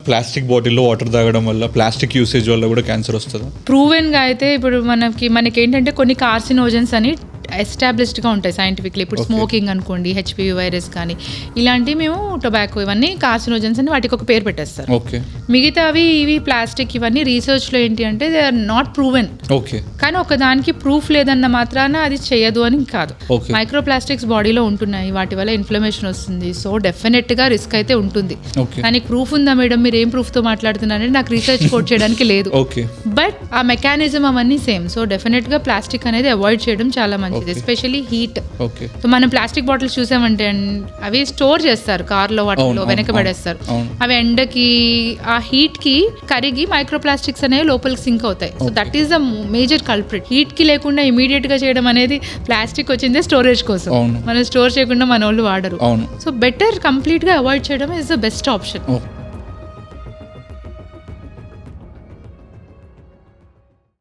Plastic బాటిల్లో water తాగడం వల్ల, ప్లాస్టిక్ యూసేజ్ వల్ల కూడా క్యాన్సర్ వస్తుందా? ప్రూవెన్గా అయితే ఇప్పుడు మనకి ఏంటంటే కొన్ని కార్సినోజన్స్ అని ఎస్టాబ్లిష్డ్గా ఉంటాయి సైంటిఫిక్లీ. ఇప్పుడు స్మోకింగ్ అనుకోండి, హెచ్పివి వైరస్ కానీ ఇలాంటివి మేము టొబాకో ఇవన్నీ కార్సినోజన్స్ అని వాటికి ఒక పేరు పెట్టేస్తారు. ఓకే. మిగతావి ఇవి ప్లాస్టిక్ ఇవన్నీ రీసెర్చ్లో ఏంటి అంటే they are not proven. Okay. కానీ ఒకదానికి ప్రూఫ్ లేదన్న మాత్రాన అది చేయదు అని కాదు. మైక్రో ప్లాస్టిక్స్ బాడీలో ఉంటున్నాయి, వాటి వల్ల ఇన్ఫ్లమేషన్ వస్తుంది. సో డెఫినెట్గా రిస్క్ అయితే ఉంటుంది. కానీ ప్రూఫ్ ఉందా మేడం, మీరు ఏం ప్రూఫ్తో మాట్లాడుతున్నారంటే నాకు రీసెర్చ్ కోట్ చేయడానికి లేదు. బట్ ఆ మెకానిజం అవన్నీ సేమ్. సో డెఫినెట్గా ప్లాస్టిక్ అనేది అవాయిడ్ చేయడం చాలా మంచిది, ఎస్పెషల్లీ హీట్. సో మనం ప్లాస్టిక్ బాటిల్స్ చూసామంటే అవి స్టోర్ చేస్తారు కార్లో, వాటిలో వెనక పడేస్తారు. అవి ఎండకి ఆ హీట్ కి కరిగి మైక్రో ప్లాస్టిక్స్ అనేవి లోపలికి సింక్ అవుతాయి. So that is the major culprit. Heat కి లేకుండా ఇమీడియట్ గా చేయడం అనేది, ప్లాస్టిక్ వచ్చిందే స్టోరేజ్ కోసం, మనం స్టోర్ చేయకుండా మన వాళ్ళు వాడరు. సో బెటర్ కంప్లీట్ గా అవాయిడ్ చేయడం ఇస్ ద బెస్ట్ ఆప్షన్.